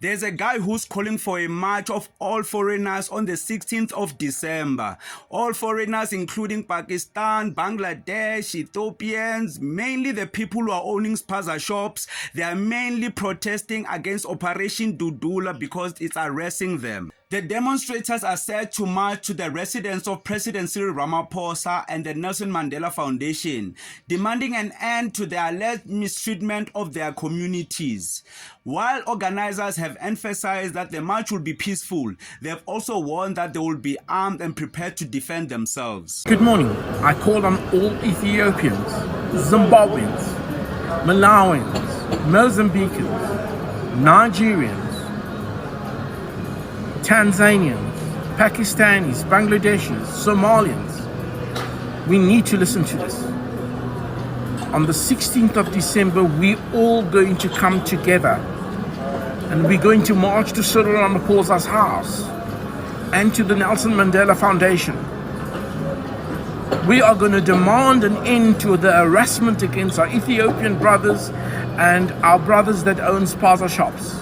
There's a guy who's calling for a march of all foreigners on the 16th of December. All foreigners including Pakistan, Bangladesh, Ethiopians, mainly the people who are owning spaza shops. They are mainly protesting against Operation Dudula because it's arresting them. The demonstrators are set to march to the residence of President Cyril Ramaphosa and the Nelson Mandela Foundation, demanding an end to the alleged mistreatment of their communities. While organizers have emphasized that the march will be peaceful, they have also warned that they will be armed and prepared to defend themselves. Good morning. I call on all Ethiopians, Zimbabweans, Malawians, Mozambicans, Nigerians, Tanzanians, Pakistanis, Bangladeshis, Somalians. We need to listen to this. On the 16th of December, we're all going to come together and we're going to march to Cyril Ramaphosa's house and to the Nelson Mandela Foundation. We are going to demand an end to the harassment against our Ethiopian brothers and our brothers that own spaza shops.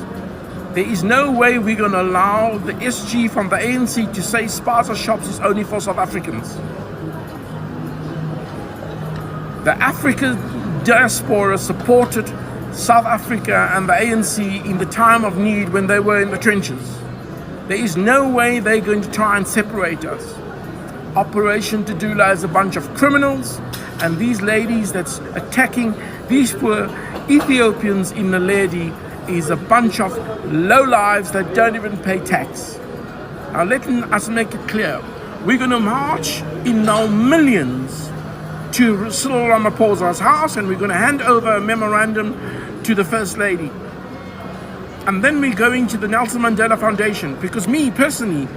There is no way we're going to allow the SG from the ANC to say spaza shops is only for South Africans. The African diaspora supported South Africa and the ANC in the time of need when they were in the trenches. There is no way they're going to try and separate us. Operation Dudula is a bunch of criminals, and these ladies that's attacking these poor Ethiopians in Naledi is a bunch of lowlives that don't even pay tax. Now let us make it clear, we're going to march in our millions to Cyril Ramaphosa's house, and we're going to hand over a memorandum to the First Lady. And then we're going to the Nelson Mandela Foundation, because me personally,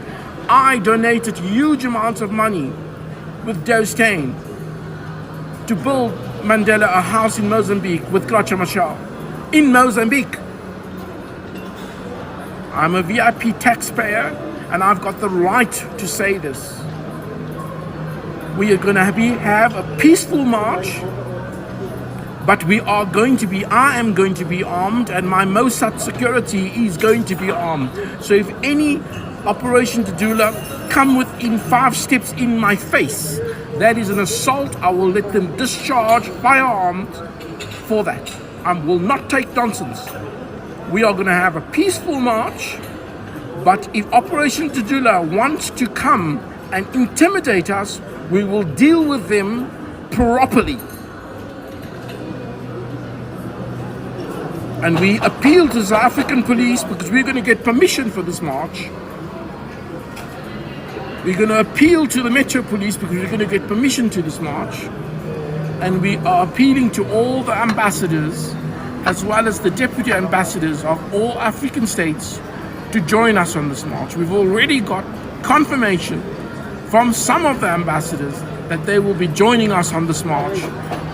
I donated huge amounts of money with Dostane to build Mandela a house in Mozambique with Klacha Machel. In Mozambique. I'm a VIP taxpayer and I've got the right to say this. We are going to have a peaceful march, but I am going to be armed, and my Mossad security is going to be armed. So if any Operation Dudula come within 5 steps in my face, that is an assault. I will let them discharge firearms for that. I will not take nonsense. We are going to have a peaceful march, but if Operation Dudula wants to come and intimidate us, we will deal with them properly. And we appeal to the African police, because we're going to get permission for this march. We're going to appeal to the Metro Police because we're going to get permission to this march. And we are appealing to all the ambassadors, as well as the deputy ambassadors of all African states, to join us on this march. We've already got confirmation from some of the ambassadors that they will be joining us on this march,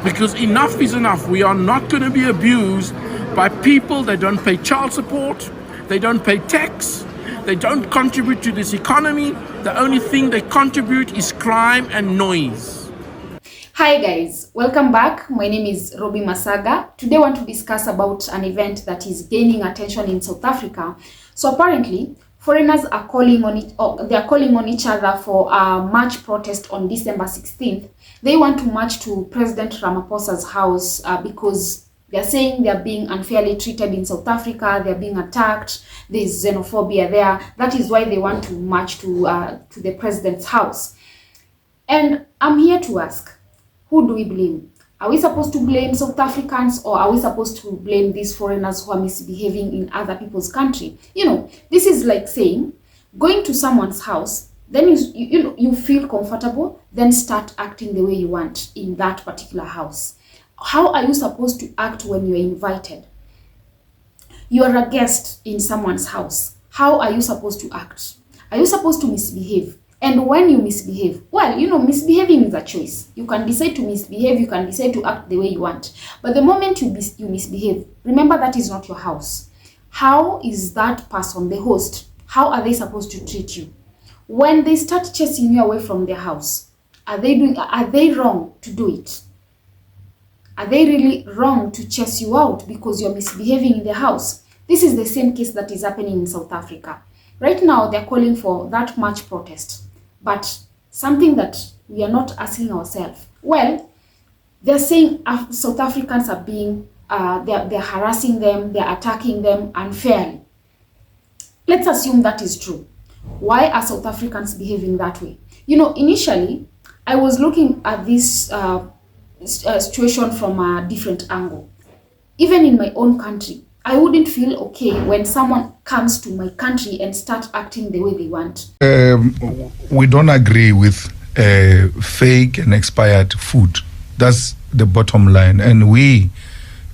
because enough is enough. We are not going to be abused by people that don't pay child support, they don't pay tax, they don't contribute to this economy. The only thing they contribute is crime and noise. Hi guys, welcome back. My name is Robbie Masaga. Today I want to discuss about an event that is gaining attention in South Africa. So apparently, foreigners are calling on each other for a march protest on December 16th. They want to march to President Ramaphosa's house because they're saying they're being unfairly treated in South Africa, they're being attacked, there's xenophobia there. That is why they want to march to the president's house. And I'm here to ask, who do we blame? Are we supposed to blame South Africans, or are we supposed to blame these foreigners who are misbehaving in other people's country? You know, this is like saying, going to someone's house, then you feel comfortable, then start acting the way you want in that particular house. How are you supposed to act when you're invited? You are a guest in someone's house. How are you supposed to act? Are you supposed to misbehave? And when you misbehave, well, you know, misbehaving is a choice. You can decide to misbehave, you can decide to act the way you want. But the moment you misbehave, remember that is not your house. How is that person, the host, how are they supposed to treat you? When they start chasing you away from their house, are they wrong to do it? Are they really wrong to chase you out because you're misbehaving in the house? This is the same case that is happening in South Africa. Right now, they're calling for that much protest, but something that we are not asking ourselves. Well, they're saying South Africans are being, they're harassing them, they're attacking them unfairly. Let's assume that is true. Why are South Africans behaving that way? You know, initially, I was looking at this situation from a different angle. Even in my own country, I wouldn't feel okay when someone comes to my country and start acting the way they want. We don't agree with fake and expired food. That's the bottom line. And we,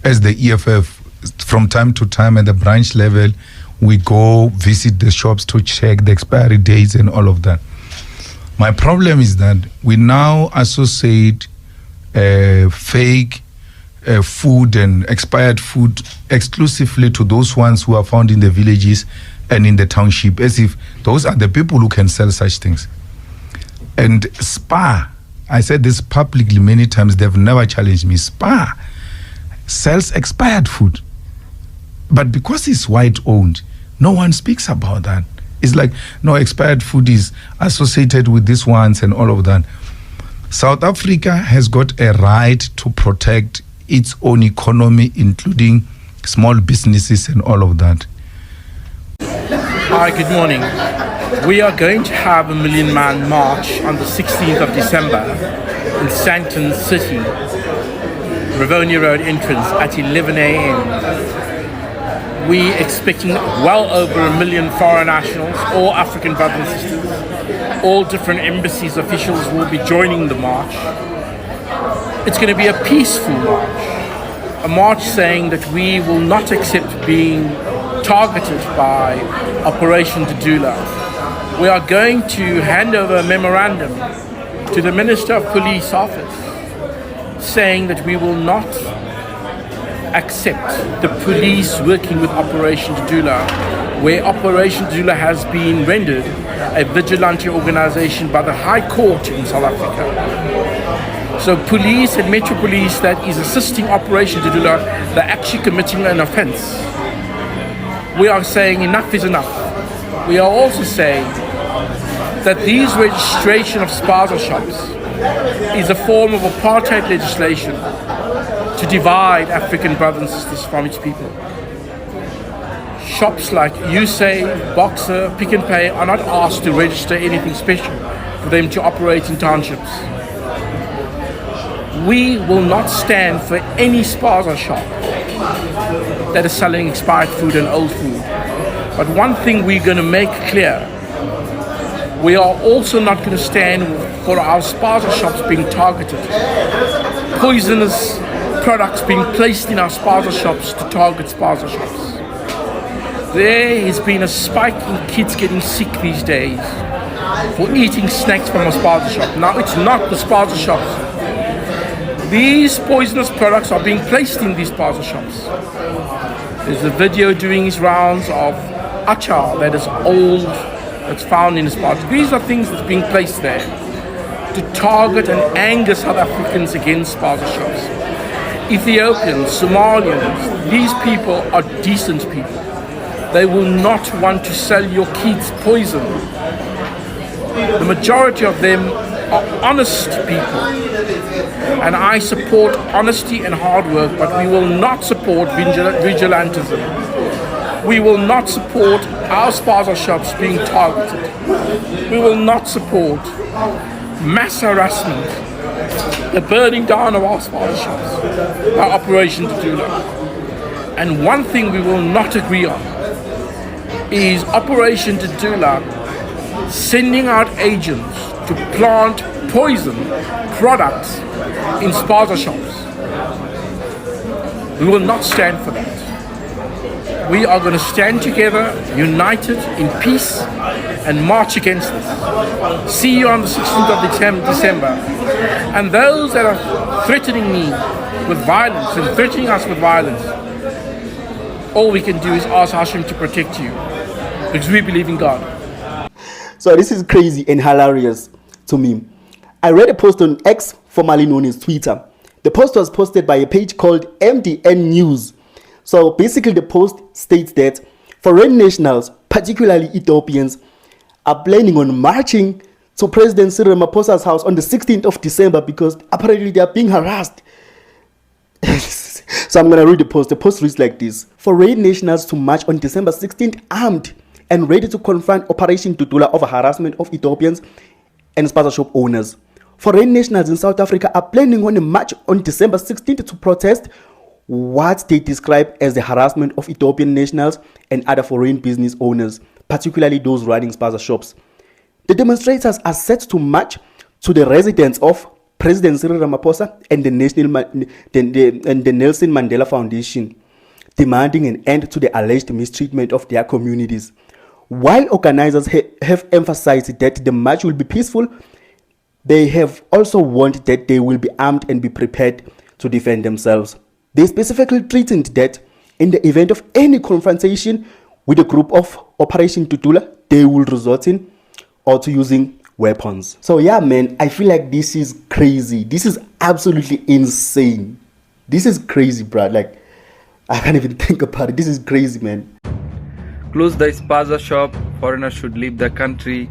as the EFF, from time to time at the branch level, we go visit the shops to check the expiry dates and all of that. My problem is that we now associate fake food and expired food exclusively to those ones who are found in the villages and in the township, as if those are the people who can sell such things. And SPAR, I said this publicly many times, they've never challenged me. SPAR sells expired food. But because it's white owned, no one speaks about that. It's like, no, expired food is associated with these ones and all of that. South Africa has got a right to protect its own economy, including small businesses and all of that. Hi, good morning. We are going to have a million-man march on the 16th of December in Sandton City, Rivonia Road entrance at 11 a.m. We expecting well over 1 million foreign nationals, all African brothers and sisters. All different embassies officials will be joining the march. It's going to be a peaceful march, a march saying that we will not accept being targeted by Operation Dudula. We are going to hand over a memorandum to the Minister of Police office saying that we will not accept the police working with Operation Dudula, where Operation Dudula has been rendered a vigilante organization by the High Court in South Africa. So police and Metro Police that is assisting Operation Dudula, they're actually committing an offense. We are saying enough is enough. We are also saying that these registration of spaza shops is a form of apartheid legislation to divide African brothers and sisters from its people. Shops like USAVE, Boxer, Pick n Pay are not asked to register anything special for them to operate in townships. We will not stand for any spaza shop that is selling expired food and old food. But one thing we're going to make clear, we are also not going to stand for our spaza shops being targeted. Poisonous products being placed in our spaza shops to target spaza shops. There has been a spike in kids getting sick these days for eating snacks from a spaza shop. Now it's not the spaza shops. These poisonous products are being placed in these spaza shops. There's a video doing its rounds of achar that is old, that's found in the spaza. These are things that's being placed there to target and anger South Africans against spaza shops. Ethiopians, Somalians, these people are decent people. They will not want to sell your kids poison. The majority of them are honest people. And I support honesty and hard work, but we will not support vigilantism. We will not support our spaza shops being targeted. We will not support mass harassment, the burning down of our spaza shops by Operation Dudula. And one thing we will not agree on is Operation Dudula sending out agents to plant poison products in spaza shops. We will not stand for that. We are going to stand together, united, in peace, and march against this. See you on the 16th of December. And those that are threatening me with violence and threatening us with violence, all we can do is ask Hashem to protect you, because we believe in God. So this is crazy and hilarious to me. I read a post on X, formerly known as Twitter. The post was posted by a page called MDN News. So basically the post states that foreign nationals, particularly Ethiopians, are planning on marching to President Cyril Ramaphosa's house on the 16th of December because apparently they are being harassed. So I'm going to read the post. The post reads like this. Foreign nationals to march on December 16th armed and ready to confront Operation Tutula over harassment of Ethiopians and spaza shop owners. Foreign nationals in South Africa are planning on a march on December 16th to protest what they describe as the harassment of Ethiopian nationals and other foreign business owners, particularly those running spaza shops. The demonstrators are set to march to the residence of President Cyril Ramaphosa and the Nelson Mandela Foundation, demanding an end to the alleged mistreatment of their communities. While organizers have emphasized that the march will be peaceful, they have also warned that they will be armed and be prepared to defend themselves. They specifically threatened that in the event of any confrontation with a group of Operation Tutula, they will resort in or to using weapons. So yeah, man, I feel like this is crazy. This is absolutely insane. This is crazy, bro. Like, I can't even think about it. This is crazy, man. Close the spaza shop. Foreigners should leave the country.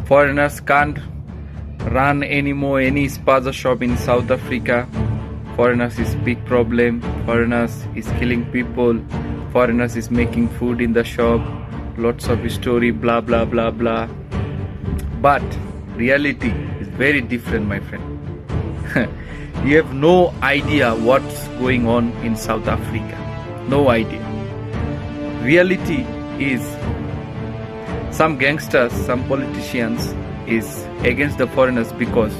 Foreigners can't run anymore any spaza shop in South Africa. Foreigners is big problem. Foreigners is killing people. Foreigners is making food in the shop. Lots of story, blah blah blah blah. But reality is very different, my friend. You have no idea what's going on in South Africa. No idea. Reality is some gangsters, some politicians is against the foreigners because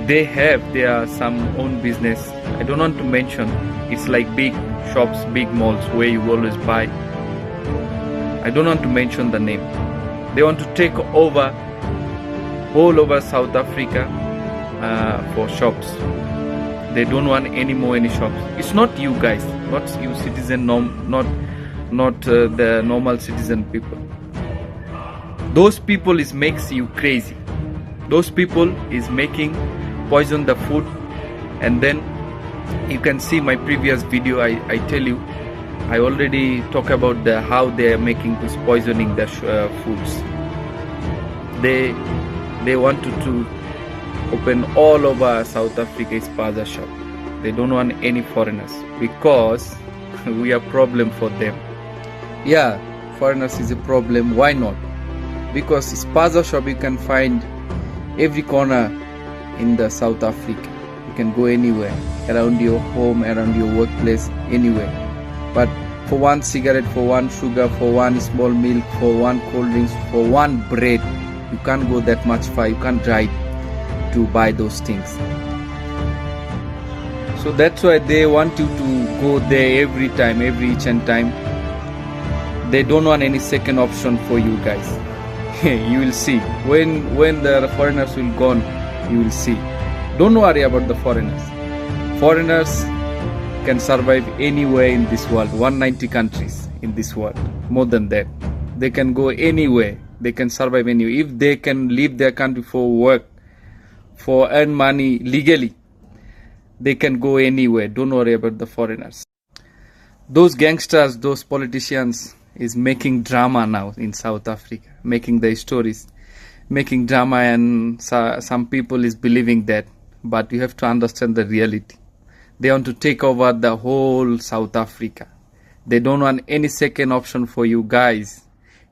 they have their some own business. I don't want to mention. It's like big shops, big malls where you always buy. I don't want to mention the name. They want to take over all over South Africa for shops. They don't want any shops. It's not you guys, not you citizen, not the normal citizen people. Those people is makes you crazy. Those people is making poison the food, and then you can see my previous video. I tell you, I already talk about how they are making this poisoning the foods. They wanted to open all over South Africa spaza shop. They don't want any foreigners because we are problem for them. Yeah, foreigners is a problem. Why not? Because spaza shop you can find every corner in the South Africa. You can go anywhere, around your home, around your workplace, anywhere. But for one cigarette, for one sugar, for one small milk, for one cold drinks, for one bread, you can't go that much far. You can't drive to buy those things. So that's why they want you to go there every time, every each and time. They don't want any second option for you guys. You will see when the foreigners will gone, you will see. Don't worry about the foreigners. Foreigners can survive anywhere in this world. 190 countries in this world. More than that, they can go anywhere. They can survive anywhere. If they can leave their country for work, for earn money legally, they can go anywhere. Don't worry about the foreigners. Those gangsters, those politicians is making drama now in South Africa, making their stories, making drama, and some people is believing that. But you have to understand the reality. They want to take over the whole South Africa. They don't want any second option for you guys.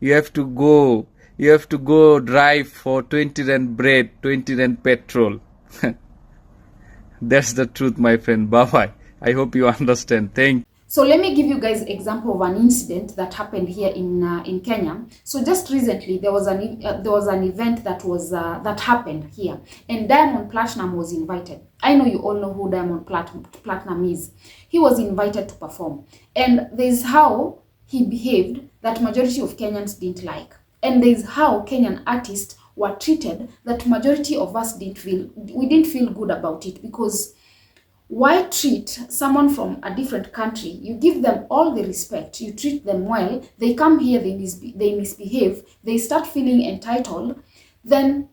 You have to go drive for 20 rand bread, 20 rand petrol. That's the truth, my friend. Bye bye. I hope you understand. Thank you. So let me give you guys an example of an incident that happened here in Kenya. So just recently there was an event that happened here, and Diamond Platinum was invited. I know you all know who Diamond Platinum is. He was invited to perform, and there's how he behaved that majority of Kenyans didn't like, and there's how Kenyan artists were treated that majority of us didn't feel good about it. Because why treat someone from a different country? You give them all the respect, you treat them well, they come here, they misbehave, they start feeling entitled, then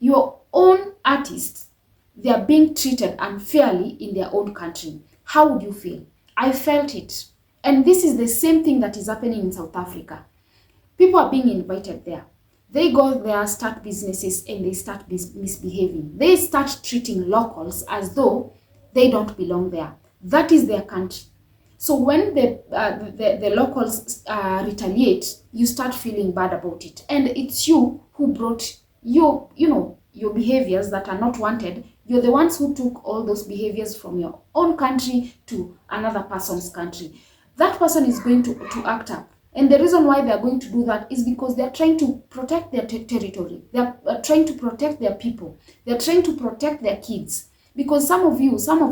your own artists, they are being treated unfairly in their own country. How would you feel? I felt it. And this is the same thing that is happening in South Africa. People are being invited there. They go there, start businesses, and they start misbehaving. They start treating locals as though they don't belong there. That is their country. So when the locals retaliate, you start feeling bad about it. And it's you who brought your behaviors that are not wanted. You're the ones who took all those behaviors from your own country to another person's country. That person is going to act up. And the reason why they're going to do that is because they're trying to protect their territory. They're trying to protect their people. They're trying to protect their kids. Because some of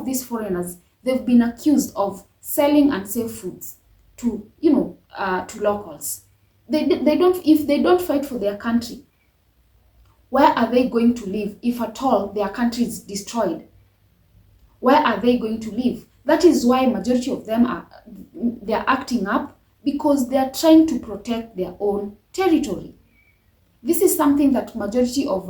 these foreigners, they've been accused of selling unsafe foods to locals. If they don't fight for their country, where are they going to live if at all their country is destroyed? Where are they going to live? That is why majority of them they're acting up, because they are trying to protect their own territory. This is something that majority of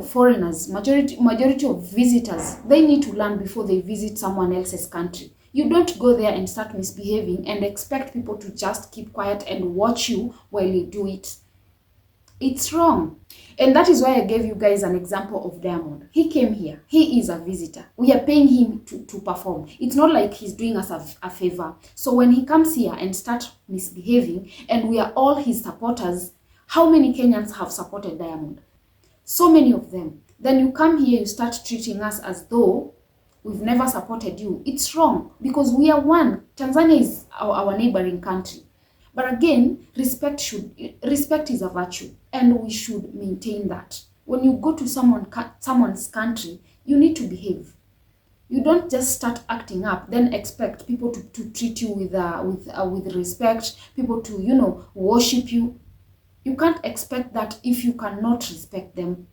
foreigners, majority of visitors, they need to learn before they visit someone else's country. You don't go there and start misbehaving and expect people to just keep quiet and watch you while you do it. It's wrong. And that is why I gave you guys an example of Diamond. He came here. He is a visitor. We are paying him to perform. It's not like he's doing us a favor. So when he comes here and starts misbehaving, and we are all his supporters, how many Kenyans have supported Diamond? So many of them. Then you come here, you start treating us as though we've never supported you. It's wrong, because we are one. Tanzania is our neighboring country. But again, respect is a virtue, and we should maintain that. When you go to someone's country, you need to behave. You don't just start acting up, then expect people to treat you with respect, people to worship you. You can't expect that if you cannot respect them.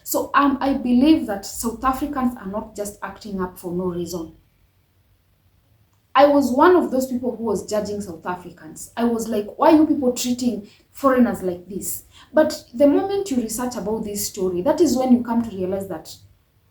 So I believe that South Africans are not just acting up for no reason. I was one of those people who was judging South Africans. I was like, why are you people treating foreigners like this? But the moment you research about this story, that is when you come to realize that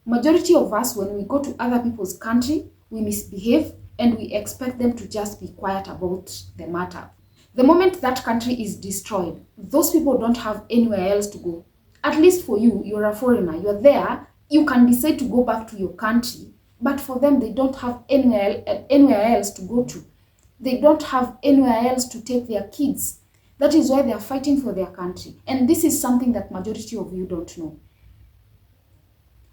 majority of us, when we go to other people's country, we misbehave and we expect them to just be quiet about the matter. The moment that country is destroyed, those people don't have anywhere else to go. At least for you, you're a foreigner, you're there, you can decide to go back to your country. But for them, they don't have anywhere else to go to. They don't have anywhere else to take their kids. That is why they are fighting for their country. And this is something that majority of you don't know.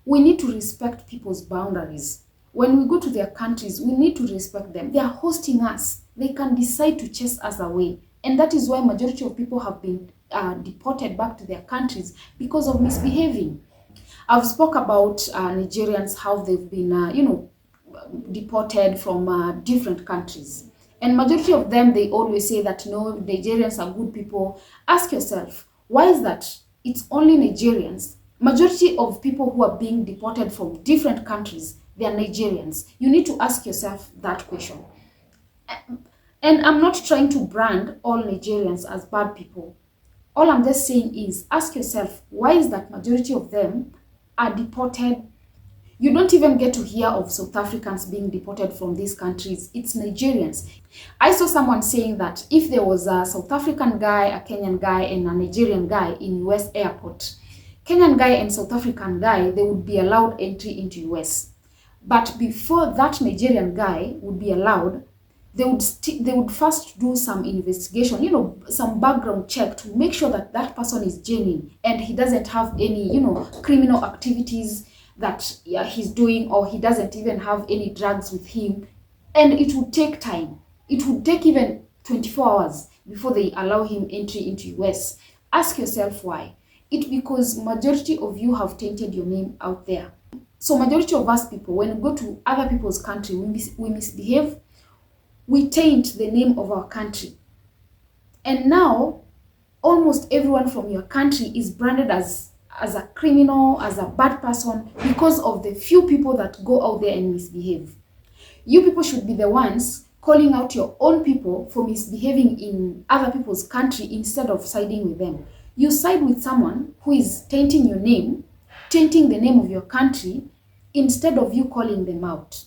We need to respect people's boundaries. When we go to their countries, we need to respect them. They are hosting us. They can decide to chase us away. And that is why majority of people have been deported back to their countries because of misbehaving. I've spoke about Nigerians, how they've been, deported from different countries. And majority of them, they always say that, no, Nigerians are good people. Ask yourself, why is that? It's only Nigerians. Majority of people who are being deported from different countries, they are Nigerians. You need to ask yourself that question. And I'm not trying to brand all Nigerians as bad people. All I'm just saying is, ask yourself, why is that majority of them are deported? You don't even get to hear of South Africans being deported from these countries. It's Nigerians. I saw someone saying that if there was a South African guy, a Kenyan guy, and a Nigerian guy in US airport, Kenyan guy and South African guy, they would be allowed entry into US. But before that Nigerian guy would be allowed, they would first do some investigation, some background check to make sure that that person is genuine and he doesn't have any, criminal activities that he's doing, or he doesn't even have any drugs with him. And it would take time. It would take even 24 hours before they allow him entry into US. Ask yourself why. It's because majority of you have tainted your name out there. So majority of us people, when we go to other people's country, we misbehave, we taint the name of our country. And now, almost everyone from your country is branded as a criminal, as a bad person, because of the few people that go out there and misbehave. You people should be the ones calling out your own people for misbehaving in other people's country instead of siding with them. You side with someone who is tainting your name, tainting the name of your country, instead of you calling them out.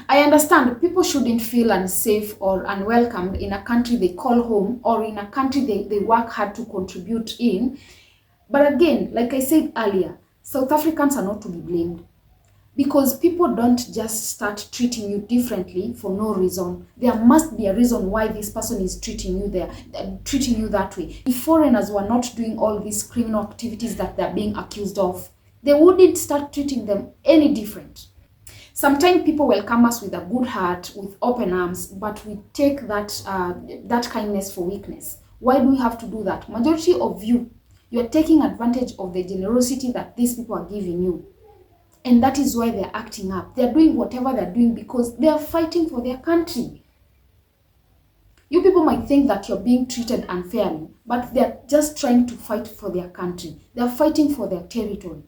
I understand people shouldn't feel unsafe or unwelcomed in a country they call home or in a country they work hard to contribute in. But again, like I said earlier, South Africans are not to be blamed. Because people don't just start treating you differently for no reason. There must be a reason why this person is treating you that way. If foreigners were not doing all these criminal activities that they're being accused of, they wouldn't start treating them any different. Sometimes people welcome us with a good heart, with open arms, but we take that kindness for weakness. Why do we have to do that? Majority of you are taking advantage of the generosity that these people are giving you. And that is why they're acting up. They're doing whatever they're doing because they are fighting for their country. You people might think that you're being treated unfairly, but they're just trying to fight for their country. They're fighting for their territory.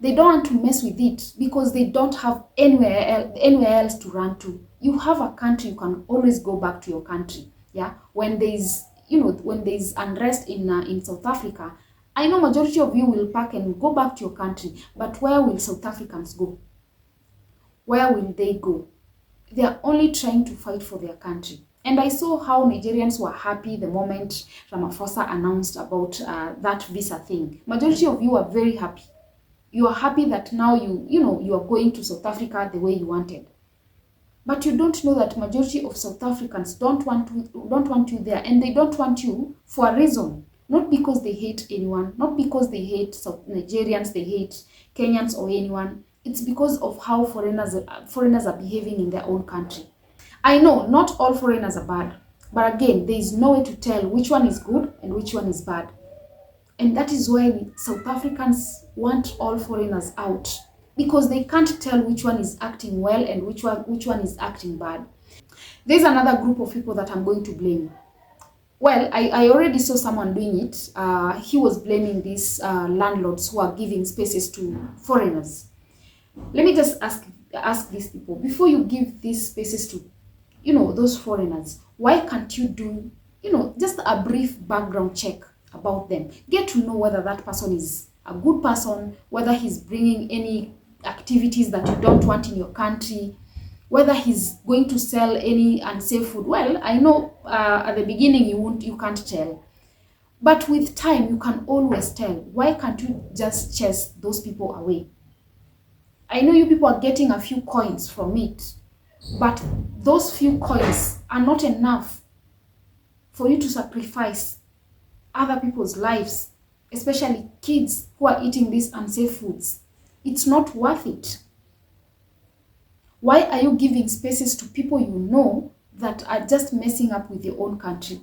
They don't want to mess with it because they don't have anywhere else to run to. You have a country, you can always go back to your country. Yeah, when there's unrest in South Africa, I know majority of you will pack and go back to your country, but where will South Africans go? Where will they go? They are only trying to fight for their country. And I saw how Nigerians were happy the moment Ramaphosa announced about that visa thing. Majority of you are very happy. You are happy that now you are going to South Africa the way you wanted. But you don't know that majority of South Africans don't want you there, and they don't want you for a reason. Not because they hate anyone, not because they hate Nigerians, they hate Kenyans or anyone. It's because of how foreigners are behaving in their own country. I know not all foreigners are bad, but again, there is no way to tell which one is good and which one is bad. And that is why South Africans want all foreigners out, because they can't tell which one is acting well and which one is acting bad. There's another group of people that I'm going to blame. Well, I already saw someone doing it. He was blaming these landlords who are giving spaces to foreigners. Let me just ask these people, before you give these spaces to, those foreigners, why can't you do, just a brief background check about them? Get to know whether that person is a good person, whether he's bringing any activities that you don't want in your country, whether he's going to sell any unsafe food. Well, I know at the beginning you can't tell. But with time, you can always tell. Why can't you just chase those people away? I know you people are getting a few coins from it, but those few coins are not enough for you to sacrifice other people's lives, especially kids who are eating these unsafe foods. It's not worth it. Why are you giving spaces to people you know that are just messing up with your own country?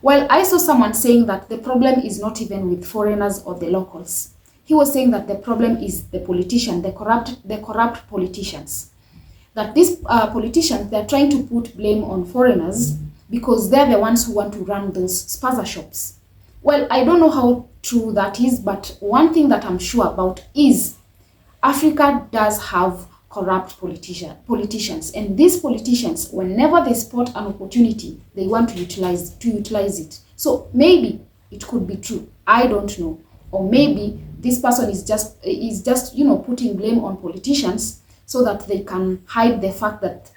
Well, I saw someone saying that the problem is not even with foreigners or the locals. He was saying that the problem is the politicians, the corrupt politicians. That these politicians, they're trying to put blame on foreigners because they're the ones who want to run those spaza shops. Well, I don't know how true that is, but one thing that I'm sure about is Africa does have corrupt politicians, and these politicians, whenever they spot an opportunity, they want to utilize it. So maybe it could be true. I don't know. Or maybe this person is just putting blame on politicians so that they can hide the fact that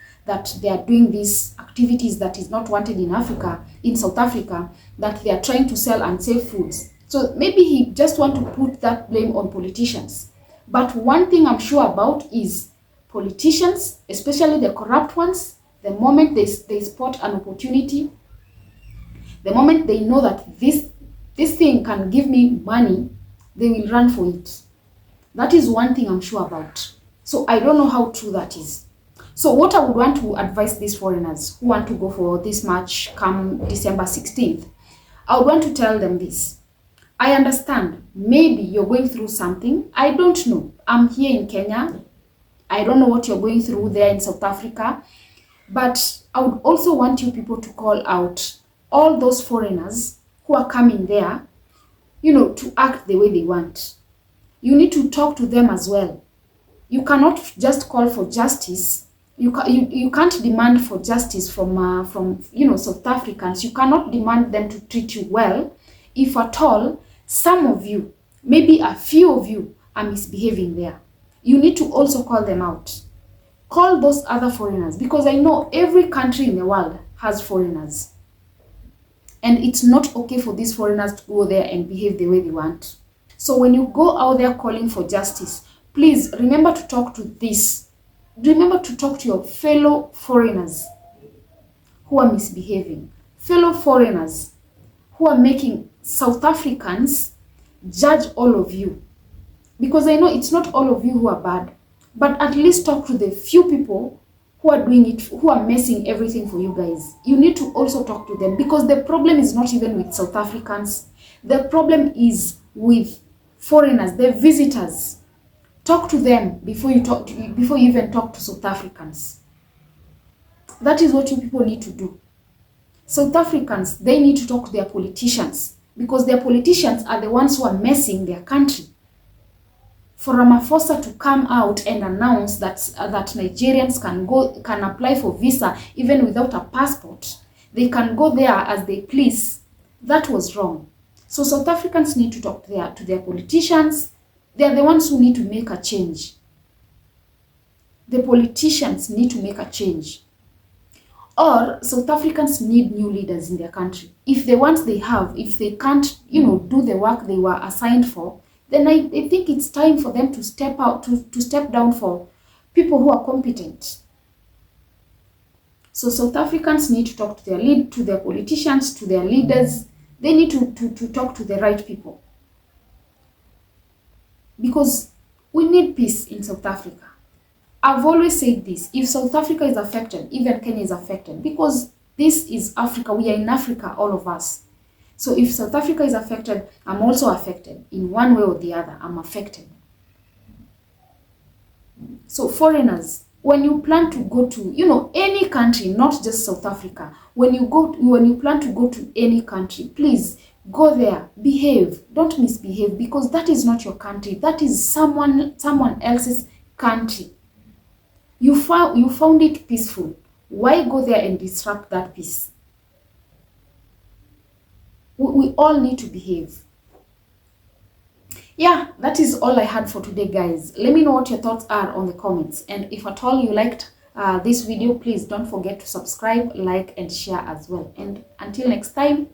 they are doing these activities that is not wanted in Africa, in South Africa, that they are trying to sell unsafe foods. So maybe he just want to put that blame on politicians. But one thing I'm sure about is politicians, especially the corrupt ones, the moment they spot an opportunity, the moment they know that this thing can give me money, they will run for it. That is one thing I'm sure about. So I don't know how true that is. So what I would want to advise these foreigners who want to go for this match come December 16th, I would want to tell them this. I understand, maybe you're going through something. I don't know. I'm here in Kenya. I don't know what you're going through there in South Africa. But I would also want you people to call out all those foreigners who are coming there, to act the way they want. You need to talk to them as well. You cannot just call for justice. You can't demand for justice from South Africans. You cannot demand them to treat you well if at all some of you, maybe a few of you, are misbehaving there. you need to also call them out. Call those other foreigners, because I know every country in the world has foreigners. And it's not okay for these foreigners to go there and behave the way they want. So when you go out there calling for justice, please remember to talk to this. Remember to talk to your fellow foreigners who are misbehaving. Fellow foreigners who are making South Africans judge all of you. Because I know it's not all of you who are bad, but at least talk to the few people who are doing it, who are messing everything for you guys. You need to also talk to them, because the problem is not even with South Africans. The problem is with foreigners, the visitors. Talk to them before you even talk to South Africans. That is what you people need to do. South Africans, they need to talk to their politicians, because their politicians are the ones who are messing their country. For Ramaphosa to come out and announce that Nigerians can apply for visa even without a passport, they can go there as they please, that was wrong. So South Africans need to talk to their politicians. They are the ones who need to make a change. The politicians need to make a change. Or South Africans need new leaders in their country. If the ones they have, if they can't, do the work they were assigned for, then I think it's time for them to step out, to step down for people who are competent. So South Africans need to talk to their politicians, to their leaders. They need to talk to the right people. Because we need peace in South Africa. I've always said this, if South Africa is affected, even Kenya is affected, because this is Africa, we are in Africa, all of us. So if South Africa is affected, I'm also affected. In one way or the other, I'm affected. So foreigners, when you plan to go to, any country, not just South Africa, when you plan to go to any country, please go there, behave, don't misbehave, because that is not your country. That is someone else's country. You found it peaceful. Why go there and disrupt that peace? We all need to behave. Yeah, that is all I had for today, guys. Let me know what your thoughts are on the comments. And if at all you liked this video, please don't forget to subscribe, like, and share as well. And until next time,